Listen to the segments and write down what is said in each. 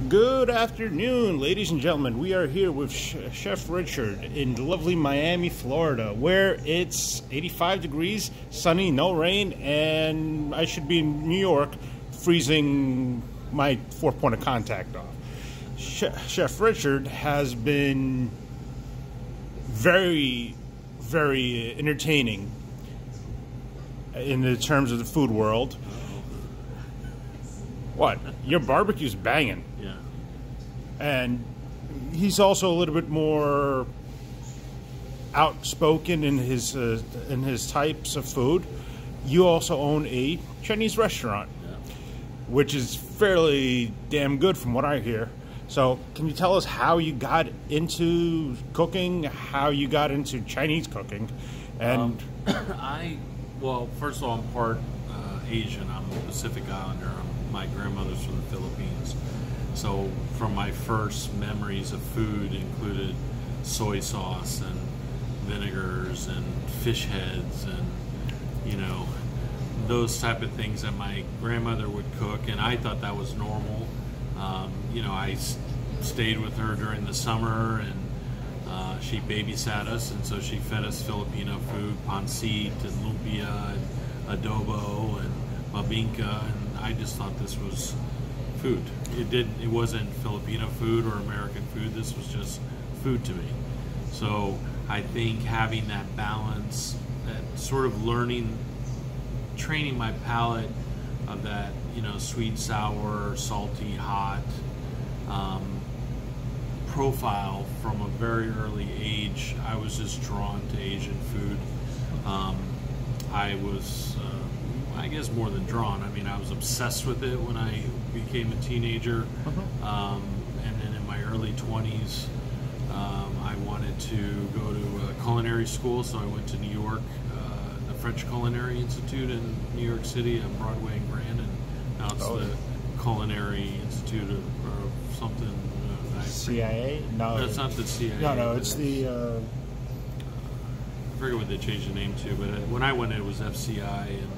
Good afternoon, ladies and gentlemen. We are here with Chef Richard in lovely Miami, Florida, where it's 85 degrees, sunny, no rain, and I should be in New York freezing my fourth point of contact off. Chef Richard has been very, very entertaining in the terms of the food world. What? Your barbecue's banging. Yeah. And he's also a little bit more outspoken in his types of food. You also own a Chinese restaurant, which is fairly damn good from what I hear. So can you tell us how you got into cooking, how you got into Chinese cooking? And Well, first of all, I'm part Asian. I'm a Pacific Islander. My grandmother's from the Philippines. So from my first memories of food included soy sauce and vinegars and fish heads and, you know, those type of things that my grandmother would cook, and I thought that was normal. I stayed with her during the summer, and she babysat us, and so she fed us Filipino food, pancit and lumpia and adobo and babinka, and I just thought this was food. It wasn't Filipino food or American food. This was just food to me. So I think having that balance, that sort of training my palate of that, sweet, sour, salty, hot profile from a very early age, I was just drawn to Asian food. I was, I guess, more than drawn. I mean, I was obsessed with it when I became a teenager. And then in my early 20s, I wanted to go to culinary school, so I went to New York, the French Culinary Institute in New York City on Broadway and Grand, and now it's the Culinary Institute or something. CIA? No. That's not the CIA. No, it's the... I forget what they changed the name to, but when I went, it was FCI, and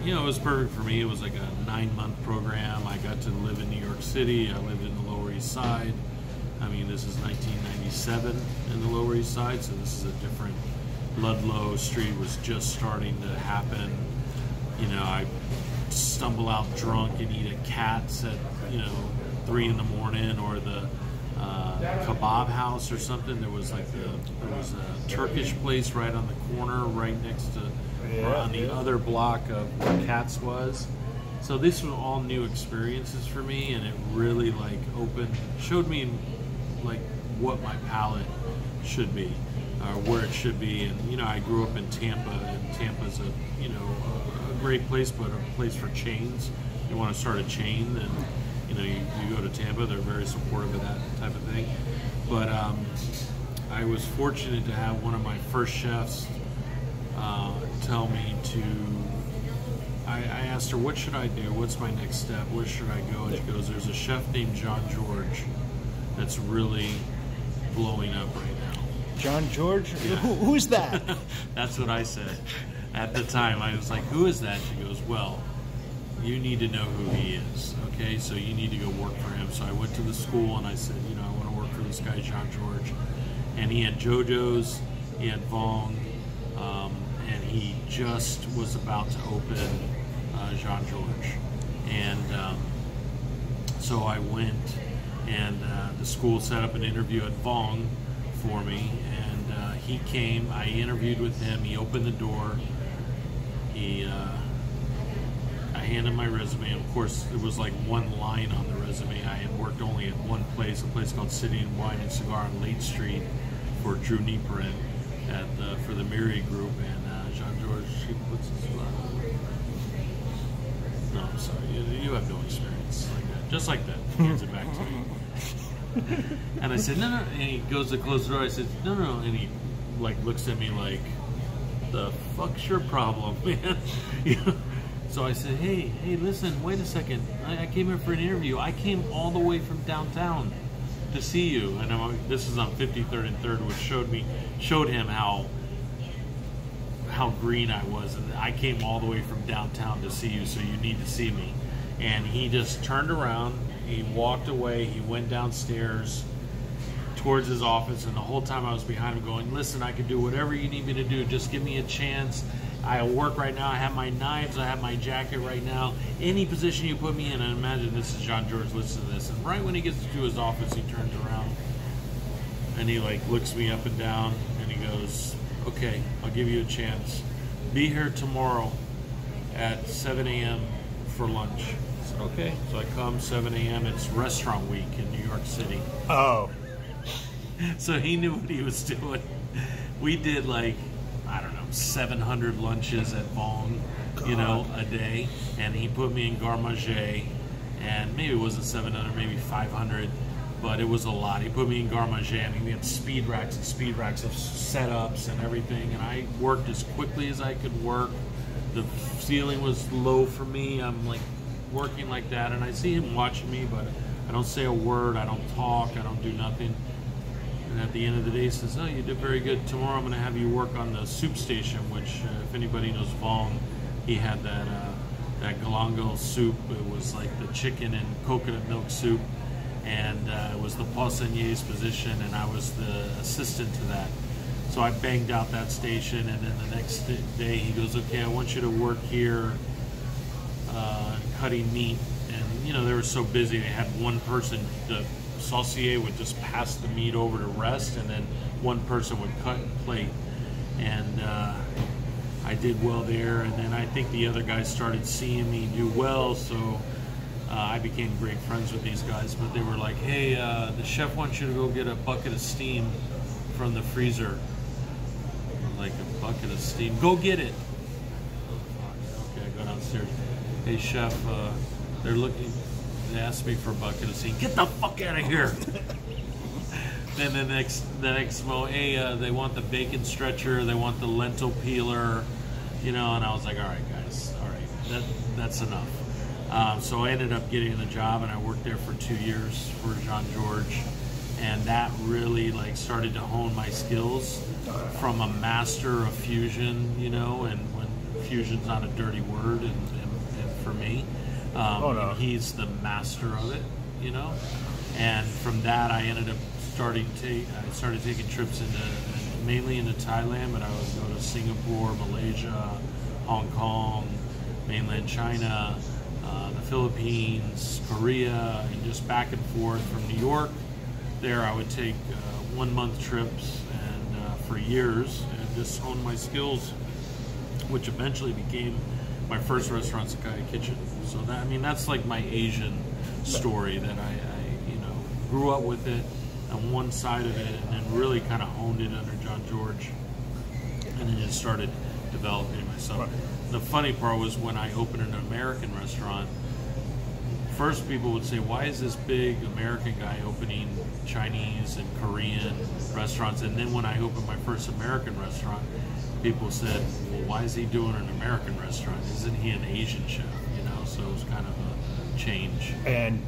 it was perfect for me. It was like a 9-month program. I got to live in New York City. I lived in the Lower East Side. I mean, this is 1997 in the Lower East Side, so this is a different... Ludlow Street was just starting to happen. I stumble out drunk and eat at Cat's at 3 in the morning, or the kebab house or something. There was a Turkish place right on the corner, right next to on the other block of where Cat's was. So these were all new experiences for me, and it really showed me what my palate should be, where it should be. And I grew up in Tampa, and Tampa's a great place, but a place for chains. You want to start a chain, then you go to Tampa. They're very supportive of that type of thing. But I was fortunate to have one of my first chefs tell me to. I asked her, what should I do? What's my next step? Where should I go? And she goes, there's a chef named John George that's really blowing up right now. John George? Yeah. Who's that? That's what I said. At the time, I was like, who is that? She goes, well, you need to know who he is, okay? So you need to go work for him. So I went to the school and I said, I want to work for this guy, John George. And he had JoJo's, he had Vong, and he just was about to open Jean George. And so I went, and the school set up an interview at Vong for me, and he came. I interviewed with him. He opened the door. I handed my resume. Of course, there was like one line on the resume. I had worked only at one place, a place called City and Wine and Cigar on Late Street for Drew Nieperin for the Miri Group, and Jean George. What's his No, I'm sorry. You have no experience like that. Just like that. He hands it back to me. And I said, no. And he goes to close the door. I said, no. And he looks at me like, the fuck's your problem, man? So I said, hey, listen, wait a second. I came here for an interview. I came all the way from downtown to see you. And this is on 53rd and 3rd, which showed him how green I was. And I came all the way from downtown to see you, so you need to see me. And he just turned around, he walked away. He went downstairs towards his office, and the whole time I was behind him going, listen, I can do whatever you need me to do. Just give me a chance. I work right now. I have my knives. I have my jacket right now. Any position you put me in, and imagine this is John George listening to this. And right when he gets to his office, he turns around and he like looks me up and down and he goes, okay, I'll give you a chance. Be here tomorrow at 7 a.m. for lunch. I said, okay. So I come 7 a.m. It's restaurant week in New York City. Oh. So he knew what he was doing. We did like, I don't know, 700 lunches at Vong, you know, a day. And he put me in garde manger, and maybe it wasn't 700, maybe 500, but it was a lot. He put me in garde manger, and he had speed racks and speed racks of setups and everything. And I worked as quickly as I could work. The ceiling was low for me. I'm like working like that, and I see him watching me, but I don't say a word. I don't talk. I don't do nothing. And at the end of the day, he says, oh, you did very good. Tomorrow I'm going to have you work on the soup station, which, if anybody knows Vong, he had that galangal soup. It was like the chicken and coconut milk soup. And it was the poissonier's position, and I was the assistant to that. So I banged out that station, and then the next day he goes, okay, I want you to work here cutting meat. And, you know, they were so busy, they had one person, the saucier would just pass the meat over to rest, and then one person would cut and plate. And I did well there, and then I think the other guys started seeing me do well, so I became great friends with these guys. But they were like, hey, the chef wants you to go get a bucket of steam from the freezer. I'm like, a bucket of steam? Go get it. Okay, I go downstairs. Hey, chef, they're looking. They asked me for a bucket of steam. Get the fuck out of here! Then the next mo, hey, they want the bacon stretcher. They want the lentil peeler. You know, and I was like, all right, guys, all right, that's enough. So I ended up getting the job, and I worked there for 2 years for Jean George, and that really like started to hone my skills from a master of fusion, you know, and when fusion's not a dirty word, and for me, he's the master of it, you know, and from that I ended up started taking trips mainly into Thailand, but I would go to Singapore, Malaysia, Hong Kong, mainland China, the Philippines, Korea, and just back and forth from New York. There I would take 1 month trips, and for years, and just hone my skills, which eventually became my first restaurant, Society Kitchen. So that, I mean, that's like my Asian story, that I you know, grew up with it on one side of it, and then really kind of honed it under John George, and then just started developing it myself. Right. The funny part was when I opened an American restaurant, first people would say, why is this big American guy opening Chinese and Korean restaurants? And then when I opened my first American restaurant, people said, well, why is he doing an American restaurant? Isn't he an Asian chef? You know, so it was kind of a change. And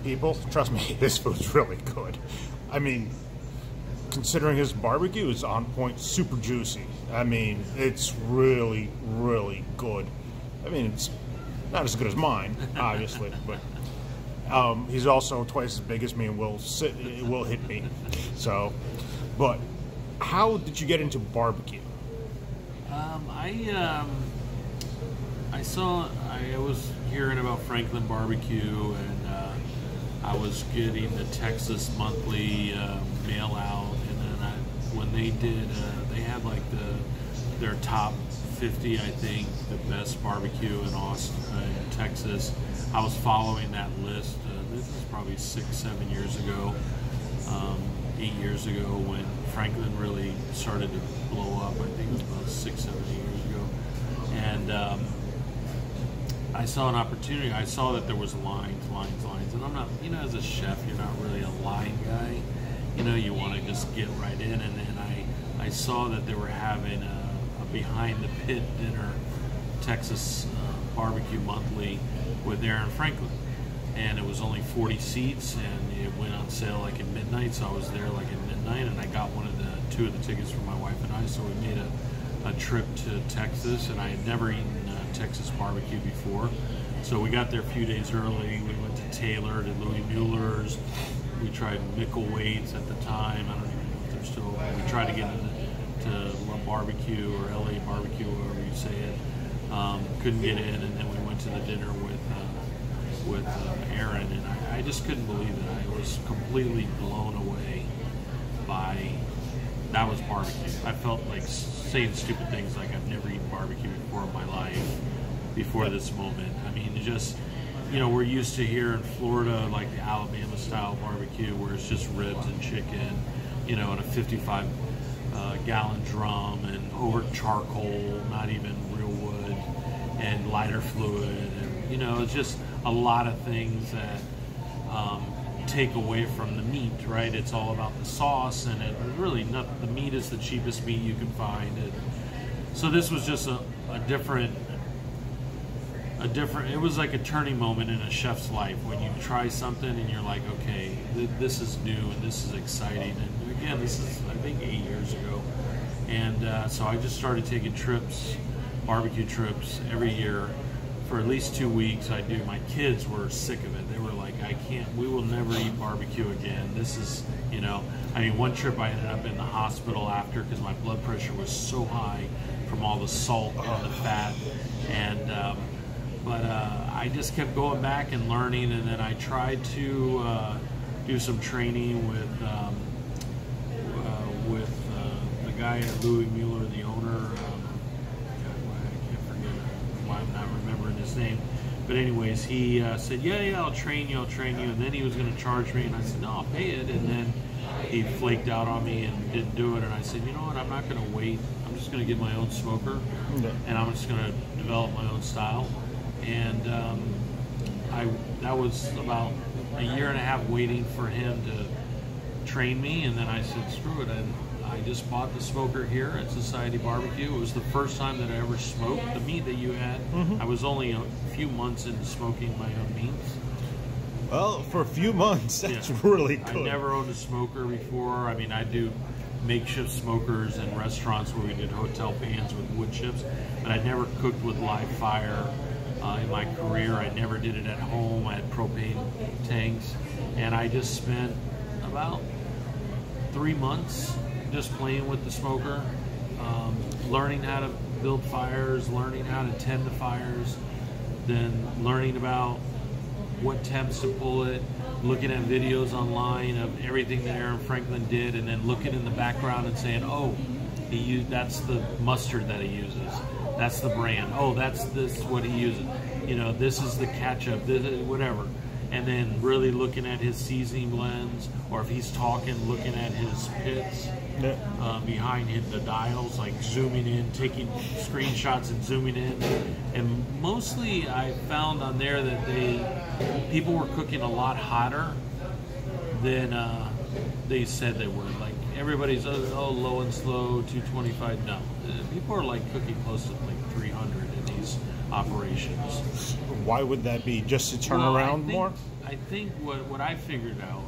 people, trust me, this food's really good. I mean, considering his barbecue is on point, super juicy. I mean, it's really, really good. I mean, it's not as good as mine, obviously, but he's also twice as big as me and will hit me. So, but how did you get into barbecue? I was hearing about Franklin Barbecue, and I was getting the Texas Monthly mail out, and then when they did, they had like their top 50, I think, the best barbecue in Austin, in Texas. I was following that list. This is probably 6-7 years ago, 8 years ago, when Franklin really started to blow up. I think it was about 6-7 years ago. And I saw an opportunity. I saw that there was lines. And I'm not, you know, as a chef, you're not really a line guy. You know, you want to just get right in. And then I saw that they were having a behind the pit dinner, Texas Barbecue Monthly, with Aaron Franklin. And it was only 40 seats, and it went on sale like at midnight, so I was there like at midnight, and I got two of the tickets for my wife and I, so we made a trip to Texas, and I had never eaten Texas barbecue before, So we got there a few days early. We went to Taylor, to Louis Mueller's. We tried Mickelwait's at the time. I don't even know if they're still open. We tried to get into La Barbecue or LA Barbecue, however you say it. Couldn't get in, and then we went to the dinner with Aaron, and I just couldn't believe it. I was completely blown away by that was barbecue. I felt like saying stupid things like I've never eaten barbecue before in my life before this moment. I mean, just, you know, we're used to here in Florida, like the Alabama style barbecue where it's just ribs and chicken, you know, in a 55 gallon drum and over charcoal, not even real wood, and lighter fluid, and, you know, it's just a lot of things that take away from the meat, right? It's all about the sauce, and it really not, the meat is the cheapest meat you can find. And so this was just a different, it was like a turning moment in a chef's life when you try something and you're like, okay, this is new and this is exciting. And again, this is, I think, 8 years ago. And so I just started taking trips, barbecue trips every year for at least 2 weeks. I do. My kids were sick of it. They were like, we will never eat barbecue again. This is, you know, I mean, one trip I ended up in the hospital after because my blood pressure was so high from all the salt and the fat. And, but I just kept going back and learning, and then I tried to do some training with the guy at Louis Mueller, the owner. I can't forget why I'm not remembering his name. But anyways, he said, yeah, I'll train you. And then he was going to charge me, and I said, no, I'll pay it. And then he flaked out on me and didn't do it. And I said, you know what, I'm not going to wait. I'm just going to get my own smoker, and I'm just going to develop my own style. And that was about a year and a half waiting for him to train me, and then I said, screw it, and I just bought the smoker here at Society BBQ. It was the first time that I ever smoked the meat that you had. I was only a few months into smoking my own meats. Well, for a few months, that's really good. I never owned a smoker before. I mean, I do makeshift smokers in restaurants where we did hotel pans with wood chips, but I never cooked with live fire. In my career, I never did it at home. I had propane tanks, and I just spent about 3 months just playing with the smoker, learning how to build fires, learning how to tend the fires, then learning about what temps to pull it, looking at videos online of everything that Aaron Franklin did, and then looking in the background and saying, oh, that's the mustard that he uses. That's the brand. Oh, that's what he uses. You know, this is the ketchup, this is whatever. And then really looking at his seasoning blends, or if he's talking, looking at his pits behind the dials, like zooming in, taking screenshots and zooming in. And mostly I found on there that people were cooking a lot hotter than they said they were. Like everybody's, oh, low and slow, 225. No, people are like cooking close to like 300 in these operations. Why would that be? Just to turn around more? I think what I figured out,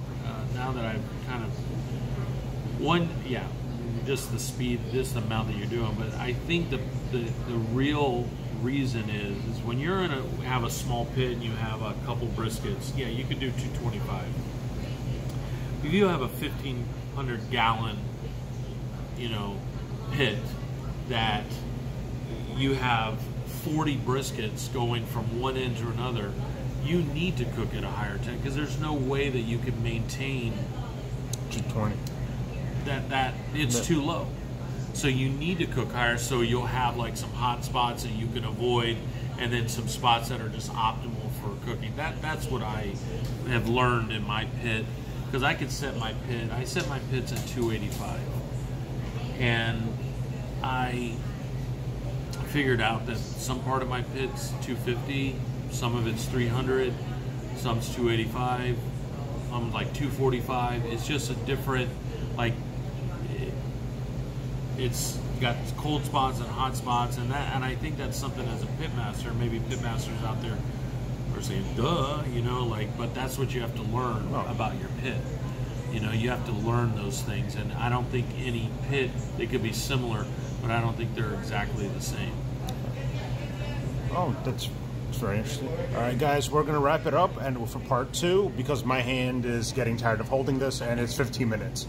now that I've kind of, just the speed, just the amount that you're doing, but I think the real reason is when you're have a small pit and you have a couple briskets, yeah, you could do 225. If you have a 1,500 gallon, pit that you have 40 briskets going from one end to another, you need to cook at a higher temp because there's no way that you can maintain 220. That it's too low. So you need to cook higher, so you'll have like some hot spots that you can avoid, and then some spots that are just optimal for cooking. That's what I have learned in my pit, because I could set my pit. I set my pits at 285, and I figured out that some part of my pit's 250, some of it's 300, some's 285, I'm like 245. It's just a different, like, it's got cold spots and hot spots, and I think that's something as a pit master, maybe pit masters out there are saying, duh, but that's what you have to learn about your pit. You have to learn those things, and I don't think any pit, they could be similar, but I don't think they're exactly the same. Oh, that's It's very interesting. All right, guys, we're going to wrap it up and for part 2 because my hand is getting tired of holding this and it's 15 minutes.